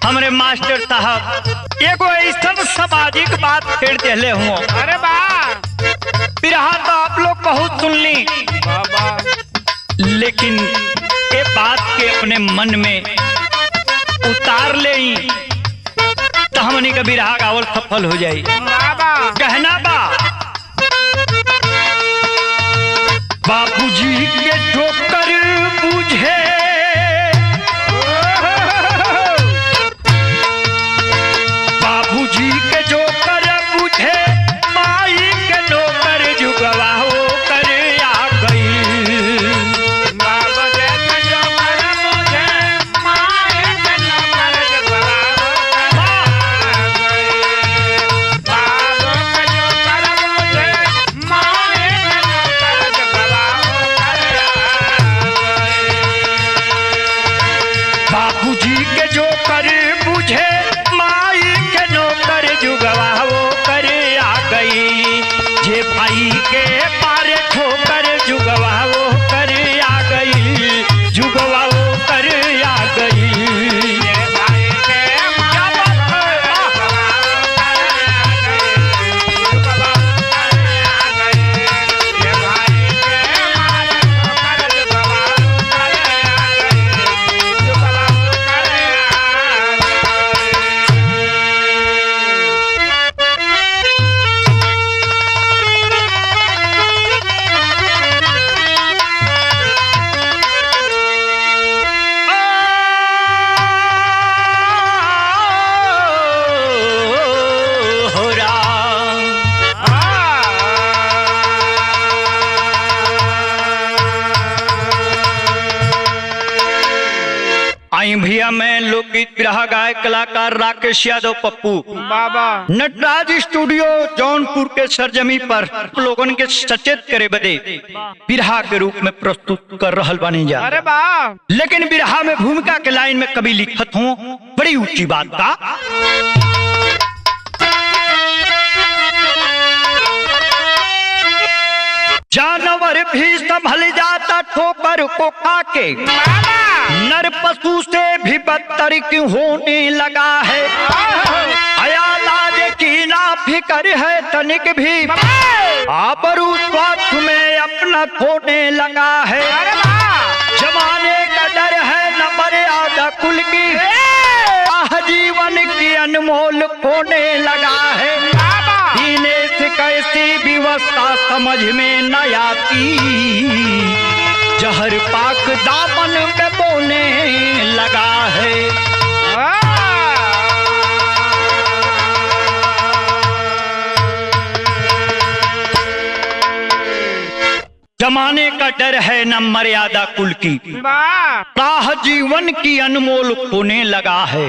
हमरे मास्टर साहब एगो ऐसा सामाजिक बात छेड़ देले हुआ। अरे बा बिरहा तो आप लोग बहुत सुन ली बाबा, लेकिन ये बात के अपने मन में उतार ले तो हमनी का बिरहा गावल सफल हो जाई। बाबा कहना बा बाबूजी के ठोकर बुझे, बाबूजी के जोकर बुझे, माई के नौकर जुगवा हो कर आ गई। बाबा के जोकर बुझे, माई के नौकर जुगवा हो कर आ गई। बाबा के जोकर बुझे, माई के नौकर जुगवा हो कर आ गई। बाबूजी के जोकर बुझे, माई के नौकर जुगवा हो कर आ गई। जे भाई के पारे ठोकर जुगवा हो कर आ गई, जुगवा हो कर आ गई। ये भाई के क्या बात है? जुगवा कर आ गई। ये भाई के मारे ठोकर जुगवा कर आ गई। जुगवा कर हो राम। आई भैया मैं लोकगीत बिरहा गायक कलाकार राकेश यादव पप्पू बाबा नटराज स्टूडियो जौनपुर के सरजमी पर लोगन के सचेत करे बदे बिरहा के रूप में प्रस्तुत कर रहल बानी जा। अरे बा लेकिन बिरहा में भूमिका के लाइन में कभी लिखत हूँ बड़ी ऊंची बात का। जानवर भी संभल जाता ठोकर को खाके, नर पशु से भी बदतर क्यों होने लगा है। हया लाज की ना फिक्र है तनिक भी, आबरू स्वार्थ में अपना खोने लगा है। जमाने का डर है न मर्यादा कुल की, आह जीवन की अनमोल खोने लगा है। जीने से कैसी व्यवस्था समझ में न आती, जहर पाक दामन में बोने लगा है। जमाने का डर है न मर्यादा कुल की, राह जीवन की अनमोल खोने लगा है।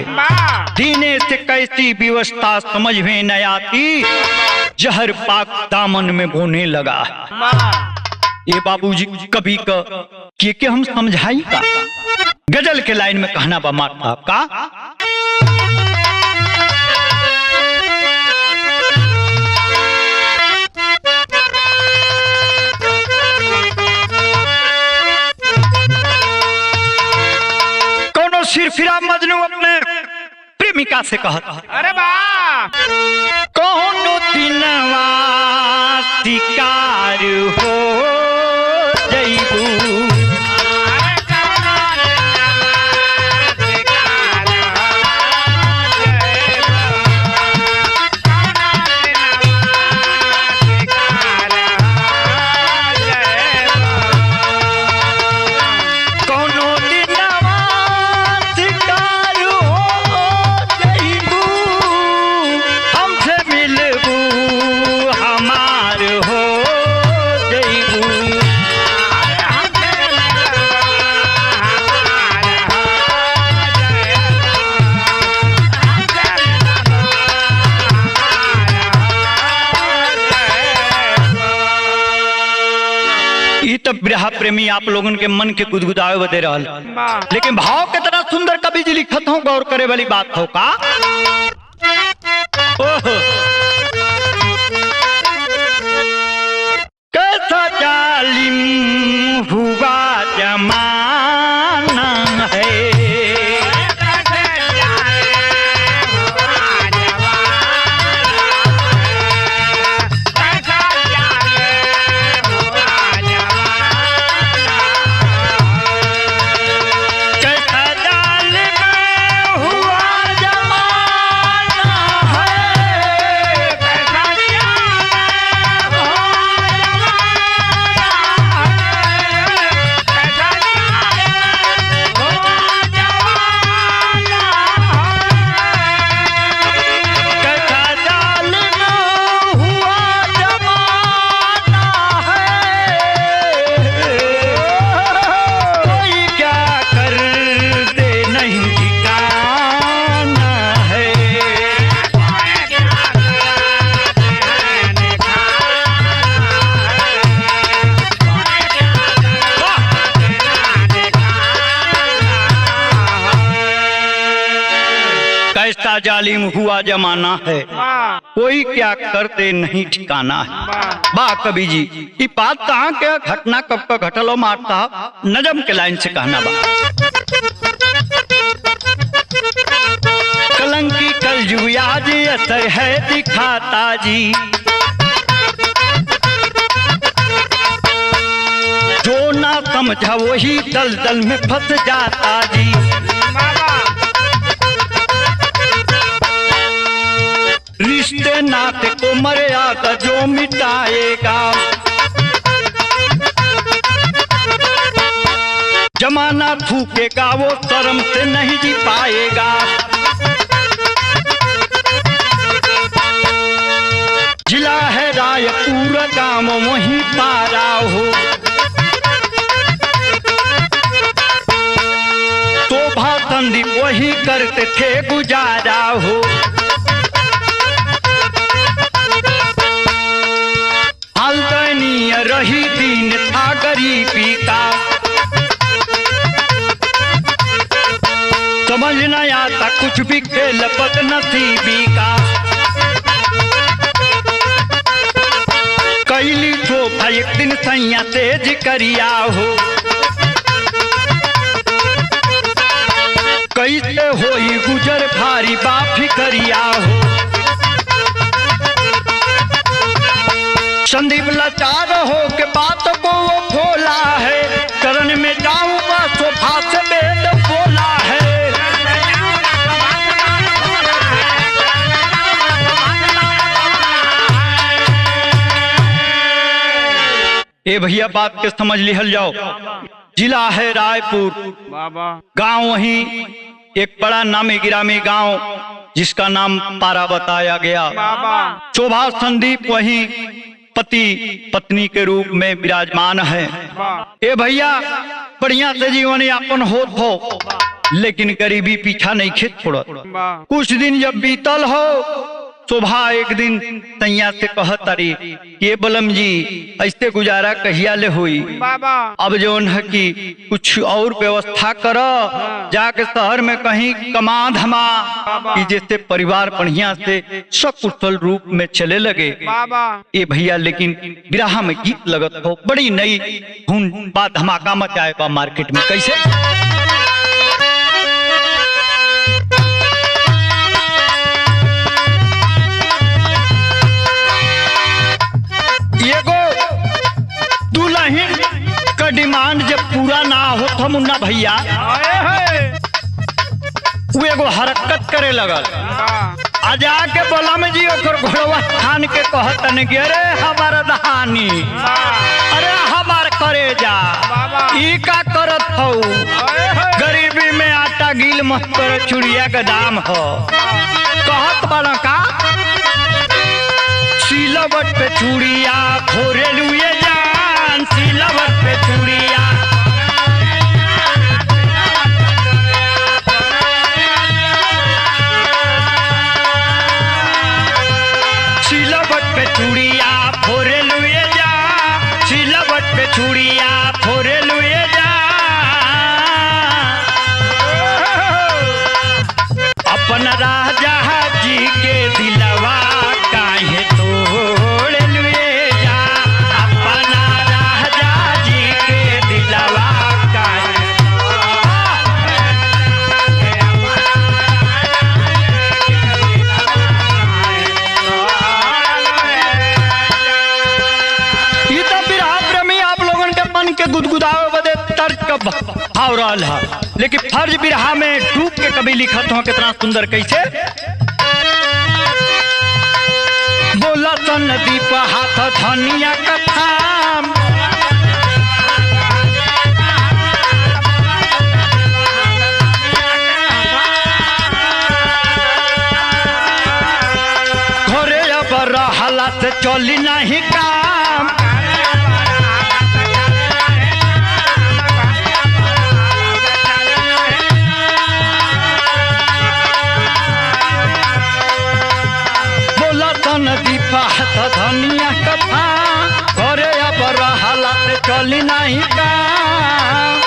जीने से कैसी व्यवस्था समझ में न आती, जहर पाक दामन में बोने लगा है। ये बाबूजी कभी के हम समझाई का। गजल के लाइन में कहना बा मार साहब का। कोनो सिरफिरा मजनू अपने प्रेमिका से कहता, अरे बा कोनो दिनवा शिकार हो जईबू, बिरहा प्रेमी आप लोगन के मन के गुदगुदावे बदे रहल, लेकिन भाव के तरह सुंदर कवि जी लिखत हो, गौर करे वाली बात हो का। ओहो कैसा जालिम हुआ जमाना है, कैसा जालिम हुआ जमाना है, वाह कोई क्या करते नहीं ठिकाना है। वाह वाह कवि जी, ये बात कहाँ के घटना कब का घटलो मारता नजम के लाइन से कहना बा। कलंकी कल जुयाज असर है दिखाता जी, जो ना समझा वही दलदल में फंस जाता जी। रिश्ते नाते को मर्यादा जो मिटाएगा, जमाना थूकेगा वो शर्म से नहीं जी पाएगा। जिला है रायपुर गांव वहीं पारा हो, शोभा संदीप वही करते थे गुजारा हो। हाल दयनीय रही दिन था गरीबी का, समझ न आता कुछ भी खेल बदनसीबी का। कैली शोभा एक दिन सैया तेज करिया हो, कैसे होई गुजर भारी बाफी करिया हो। संदीप लाचार हो के बात को वो भोला है, करण में जाऊंगा शोभा से बेद बोला है। ए भैया बात के समझ लिहल जाओ। जिला है रायपुर, बाबा गांव वहीं एक बड़ा नामी गिरामी गांव जिसका नाम पारा बताया गया। बाबा शोभा संदीप वहीं पति पत्नी के रूप में विराजमान है। वाह ए भैया बढ़िया से जीवन यापन होत हो, लेकिन गरीबी पीछा नहीं खींच छोड़त। वाह कुछ दिन जब बीतल हो, शोभा एक दिन सैया से कहत तारी ये बलम जी ऐसे गुजारा कहिया ले हुई, बाबा अब जौन है कि कुछ और व्यवस्था कर, जाके शहर में कहीं कमा धमा कि जिससे परिवार बढ़िया से सकुशल रूप में चले लगे। बाबा ए भैया लेकिन बिरहा में गीत लगत हो, बड़ी नई धुन बा धमाका मचाए बा मार्केट में। कैसे एगो दुल्हन का डिमांड जब पूरा ना हो तो मुन्ना भैया आए है वो एगो हरकत करे लगल। वाह आ जाके बलम जी ओकर घोड़वा खान के कहतन कि अरे हमार दहानी, अरे हमार करेजा, बाबा ई का करत हो, आए है गरीबी में आटा गील मत कर चुड़िया का दाम हो। कहत बड़ा का सिलवट पे चूड़िया फोरे लुए जान, सिलवट पे चूड़िया सिलवट पे चूड़िया फोरे लुए जा, सिलवट पे चूड़िया फोरे लुए जा। अपन राजा जी के दिलवा काहे तोड़ लुए जा, अपना राजा जी के दिलवा काहे ई तो बिरहा प्रेमी आप लोगन के मन के गुदगुदावे बदे तर्क का भाव रहल है, लेकिन फर्ज बिरहा में डूब के कभी लिखत हो कितना सुंदर। कैसे बोला सन दीप हाथ धनिया कथा, घरे अब रहला से चली नहीं काम, बोला सन दीप हाथ धनिया कथा, घरे अब रहला से चली नहीं काम।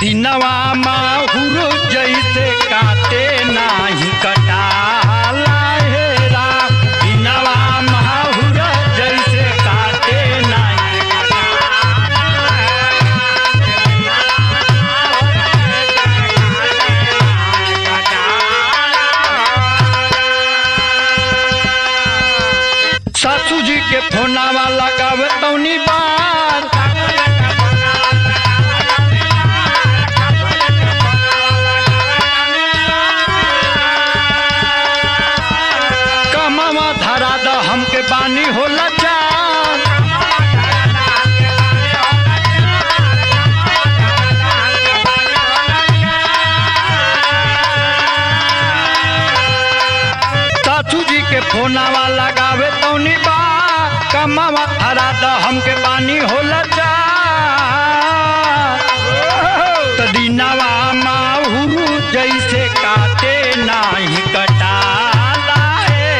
दिनवा माहुर जैसे काटे ना सासू जी के फोनावा लगावे तौनी बार, कमावा धरा द हमके बानी होला चार। सासू जी के फोनावा लगावे तौनी बा, कमावा धरा द हमके बानी होला चार। तदीनावा माहुरु जैसे काटे नाही कटाला है।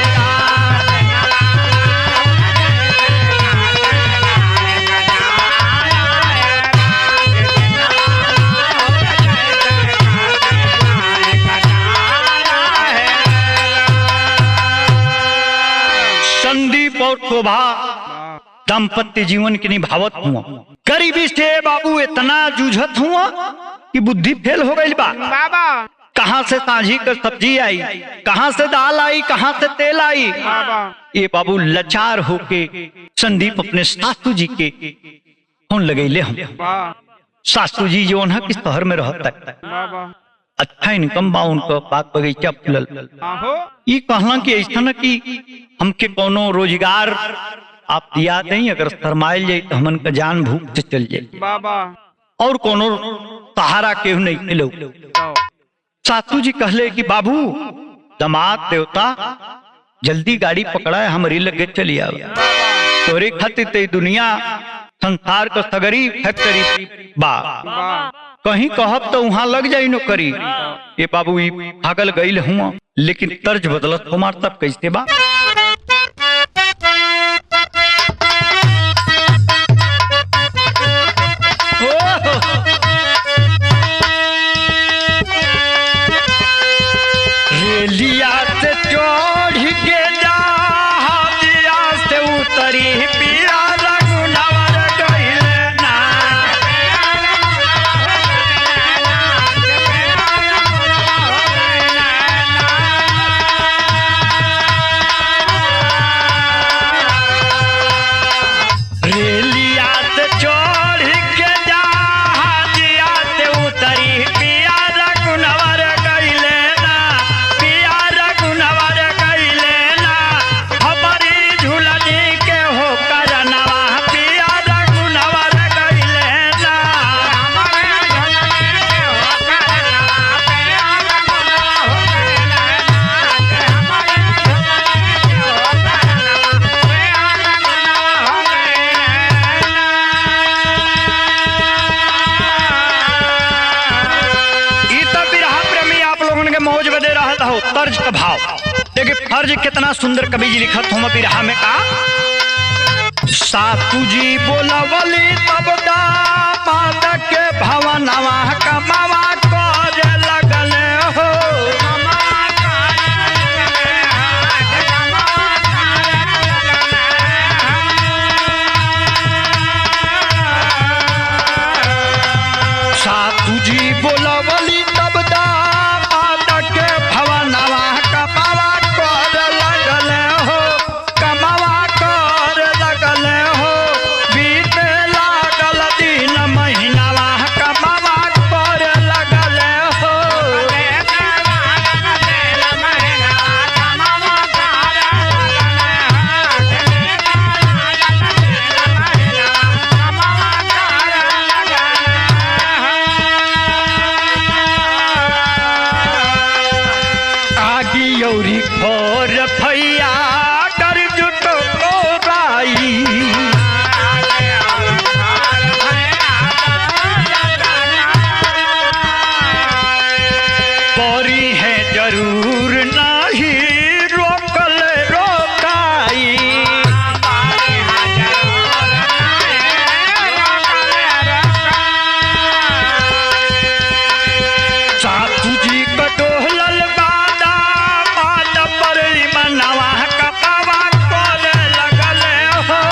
संदीप और शोभा दाम्पत्य जीवन के निभावत हुआ, गरीबी से बाबू इतना जूझत हुआ कि बुद्धि फेल हो गई बा। बाबा कहाँ से ताजी कर सब्जी आई, कहाँ से दाल आई, कहाँ से तेल आई। बाबा ये बाबू लाचार होके संदीप अपने सासू जी के फोन लगैले हम। सासू जी जो है किस शहर में रहता है, बाबा अच्छा इनकम बा उनका, बाग बगीचा फुलल। आहो ये कहला कि ऐसा न कि हमके कोनो रोजगार आप दिया दें, अगर फरमाइल जाए तो हमन का जान भूख से चल जाए, बाबा और कोनो सहारा केहू नहीं मिलो। सासू जी कहले कि बाबू दमाद देवता जल्दी गाड़ी पकड़ा, हमारी लगे चली आओ। तोरे खातिर ते दुनिया संसार का सगरी फैक्ट्री बा, कहीं कहब तो वहां लग जाई नौकरी। ये बाबू ई भागल गईल हुआ, लेकिन तर्ज बदलत हमार तब कैसे बा। रेलिया से चढ़ के जा, हाजिया से उतरी पिया रघुनवर गइले ना। रेलिया से चढ़ के जा, हाजिया से उतरी पिया रघुनवर गइले ना, पिया रघुनवर गइले ना। हमारी झूलनी के हो करनवा, पिया रघुनवर गइले ना। ई तो बिरहा प्रेमी आप लोगन के मौज बदे रहत हो, तर्ज का भाव देखिए, फर्ज कितना सुंदर कवि जी लिखत हो बिरहा में का। सासू जी बोलवली तब दामाद के भवनवा, कमावा करे लगले हो। सासू जी बोलवली तब दामाद के भवनवा, कमावा करे लगले हो, कमावा करे लगले हो। बीते लागल दिन महीनावा, कमावा करे लगले हो। आगी यौरी खोर भैया कर जुटो राई, पौरी है जरूर नहीं रोकल रोकाई। सासू जी का डोहलल बादा माद पर मनवा, कपावा करे लगले हो।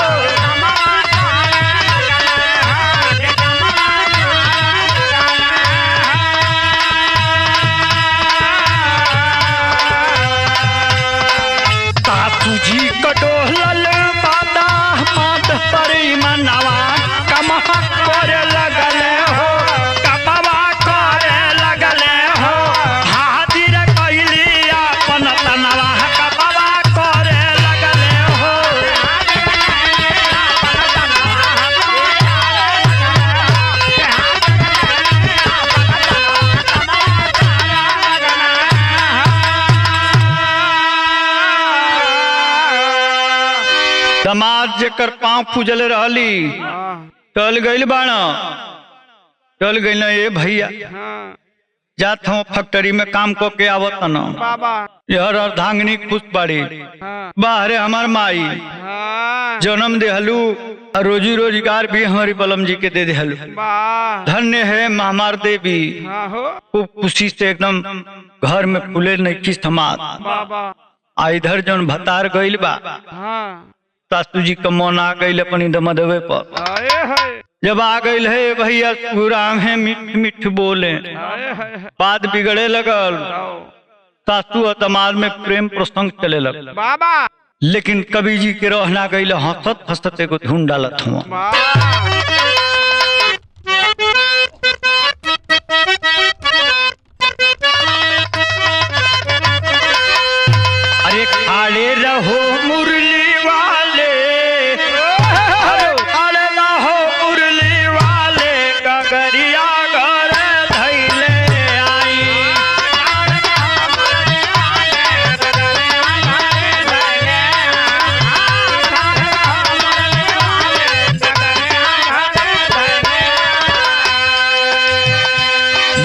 सासू जी का डोहलल दमाद जेकर पाँव पूजल रहली टल गइल बाण टल गइल ए भैया जात हूँ फैक्ट्री में काम को के आवत न यहर अर्धांगिनी खुश बाड़ी बाहरे हमार माई जन्म देहलू और रोजी रोजगार भी हमारी बलम जी के दे देहलू। धन्य है महामार देवी, खूब खुशी से एकदम घर में फूले नहीं समात आ इधर जौन भतार गइल बा सासू जी का मन आ गई अपनी दमदवे पर। जब आ गई है भैया राम है मिठ मिठ बोले बात बिगड़े लगल सासू और दमाद में प्रेम प्रसंग चले लग बाबा। लेकिन कवि जी के रहना गई हंसत हंसत एगो धुन डालत हुआ। अरे खाड़े रहो मुरली वाले खाड़े रहो मुरली वाले गगरिया घर धैले आई।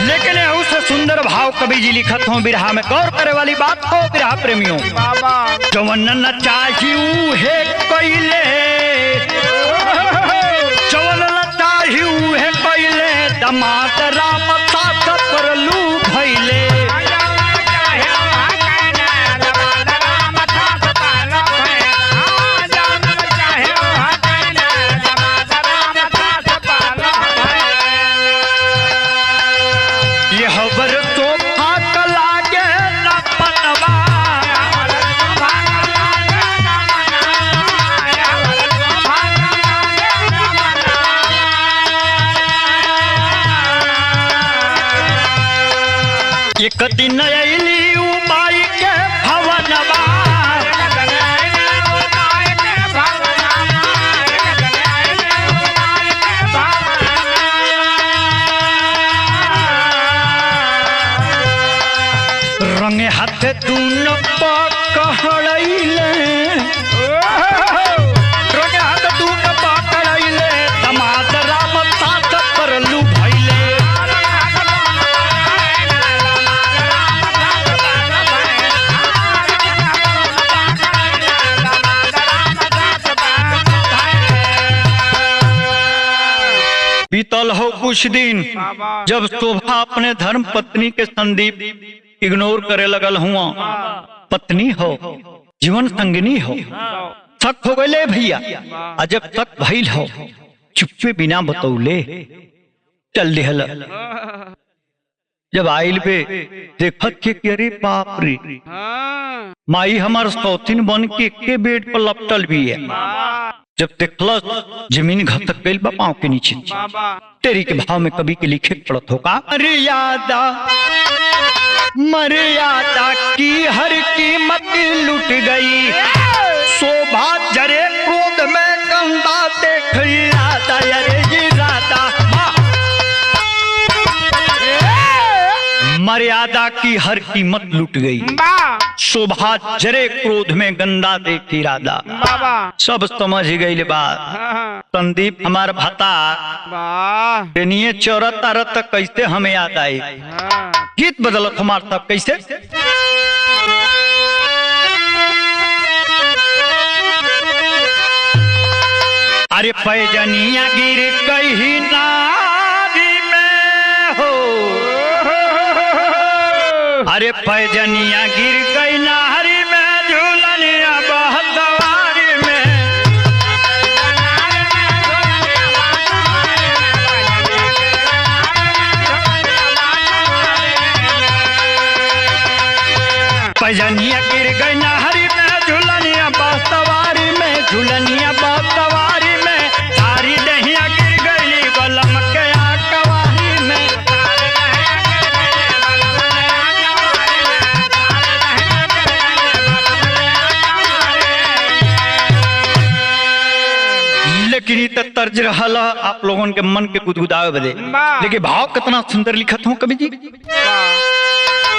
लेकिन उससे सुंदर भाव कवि जी लिखत हो बिरहा में गौर करे वाली बात हो बिरहा प्रेमियों जवन न चाहिए है कोइले जवन न चाहिए है कोइले दमाद राम साथ परलू भइले। एक दिन अली उमाई के भवनवा रंगे हाथ दून पकड़ैले रंगे हाथ दून पकड़ैले दमाद राम साथ परलू भइले। बीतल हो कुछ दिन जब शोभा अपने धर्म पत्नी के संदीप इग्नोर करे लगल हुआ। पत्नी हो जीवन संगिनी हो थक हो गए भैया आ जब तक भइल हो चुपचे बिना बतौले चल दिहल। जब आइल पे देखत के अरे बाप रे माई हमार सौतीन बन के बेड पर लपटल भी है। जब देखल जमीन घटक गई पाँव के नीचे तेरी के भाव में कभी के लिखे पड़त होगा। मर्यादा की हर कीमत लुट गई शोभा जरे क्रोध में कंधा देख राधा अरे जी राधा मर्यादा की हर कीमत लुट गई शोभा जरे क्रोध में गंदा देखी राधा। सब समझ गई बात। संदीप हमार भाता तेनिए चौरत तारत तक कैसे हमें याद आई। गीत बदलत हमार तब कैसे अरे पैजनिया गिर कहीं नारी में हो अरे पैजनिया गिर गई नारी में झूलनिया बहतवारी में पैजनिया गिर गई नारी में झूलनिया बहतवारी में झूलनिया बहतवारी में सारी दहिया गिर गई बलम के आकवारी में। लेकिन ये तर्ज रहला आप लोगों के मन के गुदगुदावे बदे। लेकिन भाव कितना सुंदर लिखत हूँ कवि जी।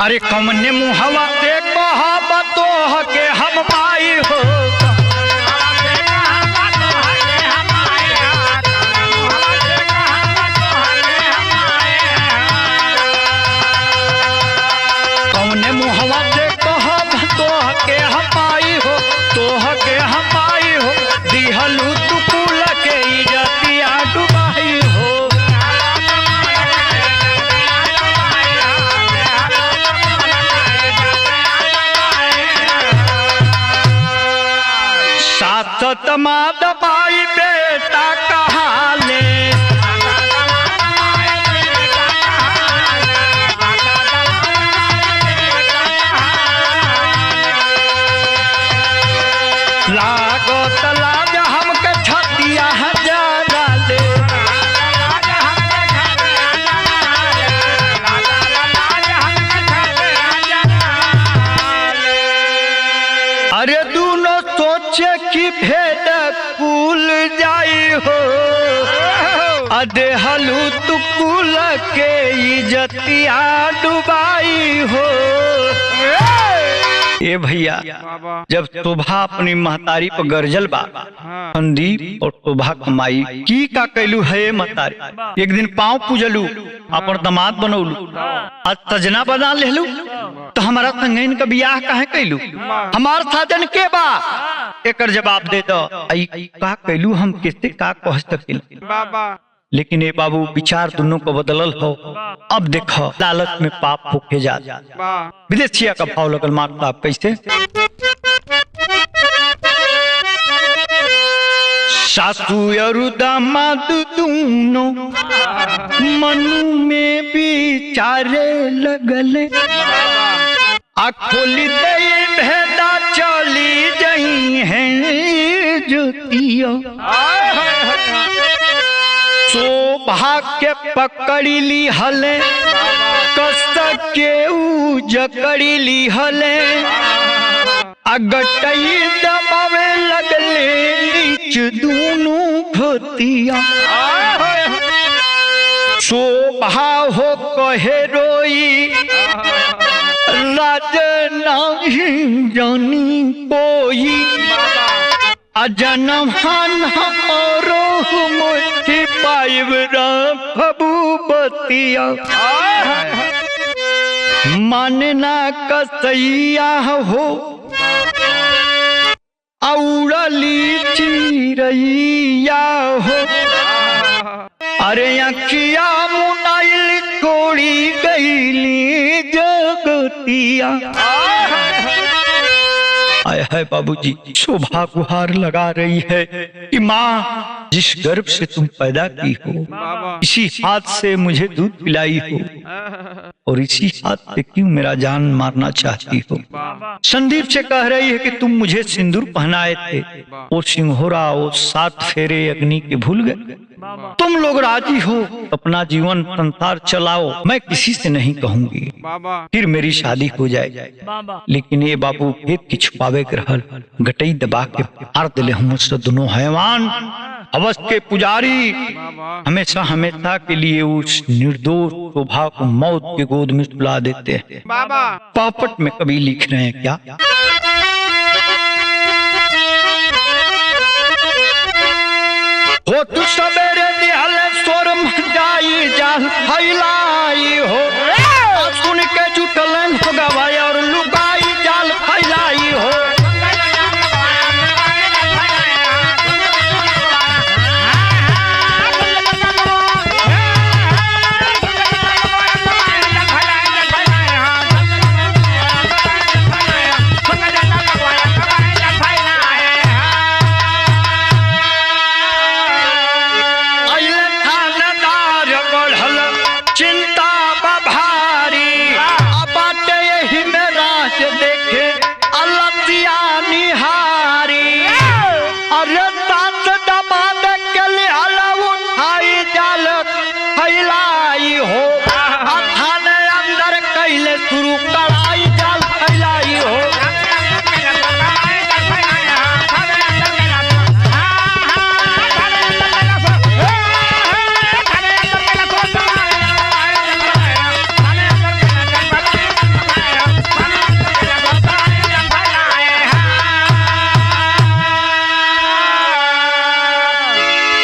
अरे कमने मुहवा से कहावतो के हम माई हो दमाद भाई बेटा कहा ले। लागो तलाज हमके छतिया हजारा ले। अरे दोनों सोचे कि भेद कुल जाई हो, अदे हलू तू कुल के इज्जतिया डुबाई हो। ए भैया, जब शोभा अपनी महतारी पर गरजल बा, संदीप और शोभा कमाई की का कैलू है महतारी। एक दिन पाँव पूजलू, अपन दामाद बनौलू, आज सजना बना लेलू, तो हमारा संगीन का बियाह काहे कैलू, हमार साजन के बा, एकर जवाब दे दो। का कैलू हम किससे का कह सकिल बाबा। लेकिन ये बाबू विचार दोनों को बदलल हो। अब देखो लालच में पाप होके जा। विदेशिया का भाव लगल मारता आप कैसे। सासू और दामाद दोनों मनु में विचारे लगले, खोली दे भेदा चली जई है ज्योतिया। शोभा के पकड़ी ली हले, कस के जकड़ी ली हले, अगटई दबावे लगले नीच दोनों भतिया। शोभा हो कहे रोई राज नहीं जानी कोई, अजन्म हमारो मुट्ठी पाइब भूपतिया। मानना कसैया हो औरली चिरैया हो, अरे अखिया मुनाइल छोड़ी गईली जगतिया। आया है बाबूजी, शोभा गुहार लगा रही है कि माँ जिस गर्भ से तुम पैदा की हो, इसी हाथ से मुझे दूध पिलाई हो, और इसी हाथ से क्यों मेरा जान मारना चाहती हो। संदीप से कह रही है कि तुम मुझे सिंदूर पहनाए थे, वो सिंहोरा वो 7 फेरे अग्नि के भूल गए। तुम लोग राजी हो अपना जीवन संसार चलाओ, मैं किसी से नहीं कहूंगी, फिर मेरी शादी हो जाए। लेकिन ये बाबू भेद की छुपावे के रहल, गटई दबा के मार दिले हमसे दोनों हैवान। अवश्य के पुजारी हमेशा हमेशा के लिए उस निर्दोष शोभा को मौत के गोद में सुला देते हैं। पापट में कभी लिख रहे हैं क्या। हो तू सवेरे दिहल स्वर जाई जाल फैलाई हो, सुन के जुटलन हो गवाई और लुगाई जाल फैलाई हो।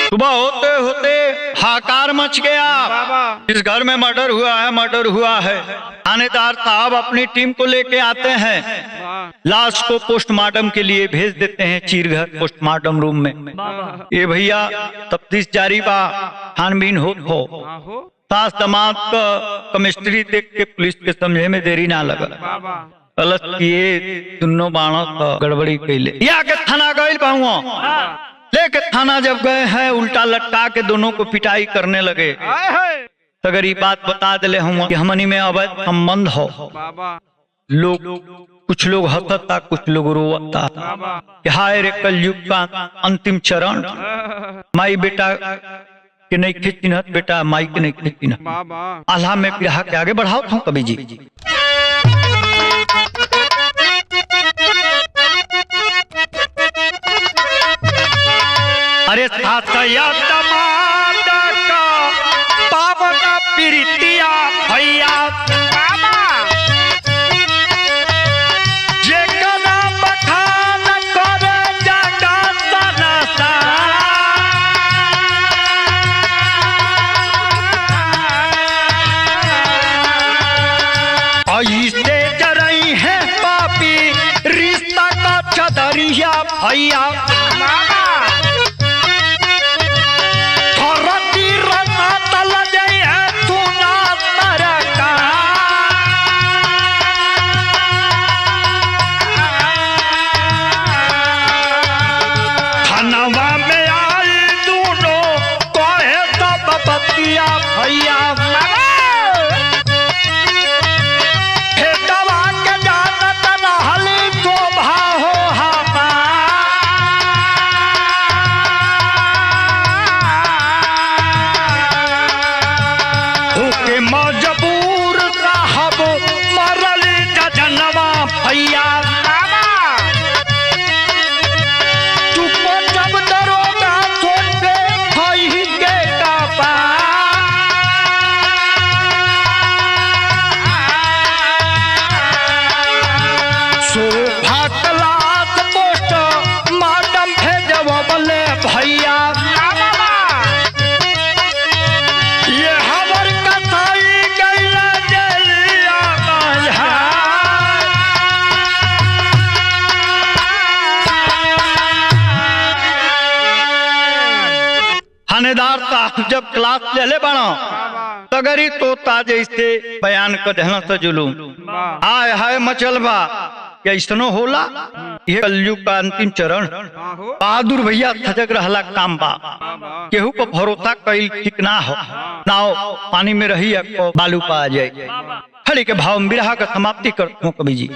सुबह होते होते हाकार मच गया, इस घर में मर्डर हुआ है, मर्डर हुआ है। थानेदार साहब अपनी टीम को लेके आते हैं, लाश को पोस्टमार्टम के लिए भेज देते हैं चीरघर पोस्टमार्टम रूम में। ये भैया तफ्तीश जारी बा, छानबीन हो सास दामाद का केमिस्ट्री देख के पुलिस के समझे में देरी ना लगा। अलस किए दोनों बाणों का गड़बड़ी कैले या के थाना गइल पाऊँ लेके थाना जब गए हैं उल्टा लटका के दोनों को पिटाई करने लगे। आए हाय अगर ये बात बता दिले हम कि हमनी में अवैध संबंध हो, बाबा लोग कुछ लोग हंसता कुछ लोग रोता, बाबा हाय रे कलयुग का अंतिम चरण, माई बेटा के नहीं खिंचिनत, बेटा माई के नहीं खिंचिनत। बाबा आल्हा में पिढ़ा के आगे बढ़ाओ था कभी जी। अरे साथया दमाद का पावन प्रीतिया भैया बाबा जे कला बखान कर जगा सनसा ऐसे जरई है पापी रिश्ता का चदरिया भैया बाबा धरती रना तल जाई है तू ना तरका थानवा में आई दोनों कहे सब बतिया भैया हे दवा के जानत रहली शोभा हो हापा होके मजबूर साहब मरल जजनवा भैया चुप जब दरोगा सोचे खई के कापा शोभा क्लास पोस्ट मैडम भेजवले भैया ये हमर कसाई गइला जेलिया बाजा थानेदार साहब जब क्लास ले ले बनो तगरी तोता जैसे बयान कर देना तो जुलूम हाय हाय मचलबा कैसनो होला ये कलयुग का अंतिम चरण बहादुर भैया थजक रहला काम बा केहू को भरोसा कईल ठीक ना हो नाव पानी में रही को बालू पा आ जाए खड़ी के भाव में बिरहा का समाप्ति करता हूँ कवि जी।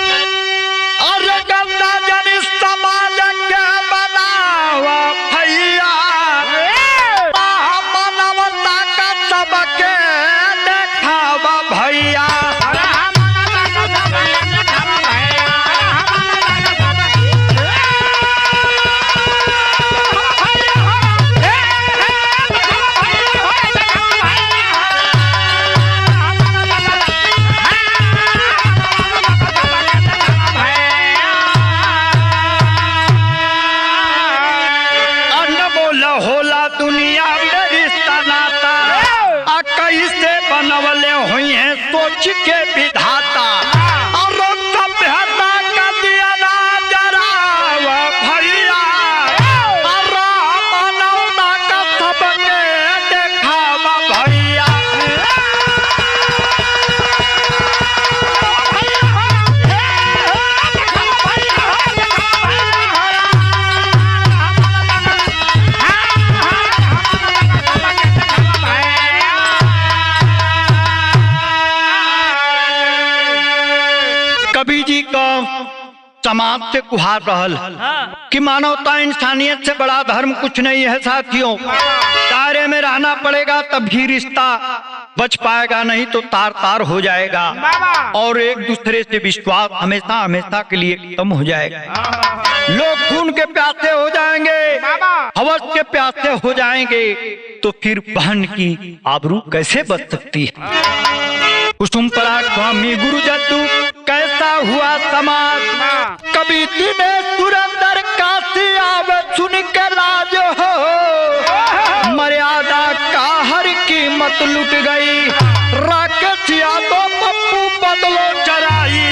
अरे गंदा जन समाज के बनावा भैया मानवता का सबके देखावा भैया अनमोल होला दुनिया में रिश्ता नाता आ कैसे बनवले हुई है सोच के विधाता और सभ्यता का दिया ना जरावा भैया और मानवता का सबके देखावा भैया कवि जी का समाज से कुहार रहल कि मानवता इंसानियत से बड़ा धर्म कुछ नहीं है साथियों। दायरे में रहना पड़ेगा तभी रिश्ता बच पाएगा, नहीं तो तार तार हो जाएगा और एक दूसरे से विश्वास हमेशा हमेशा के लिए खत्म हो जाएगा। लोग खून के प्यासे हो जाएंगे, हवस के प्यासे हो जाएंगे, तो फिर बहन की आबरू कैसे बच सकती है। कुसुम परा स्वामी गुरु जद्दू कैसा हुआ समाज, कभी दिनेश सुरेंद्र काशी आवे सुन के लाज हो, मर्यादा का हर कीमत लुट गई, राकेश यादव पप्पू बदलो चराई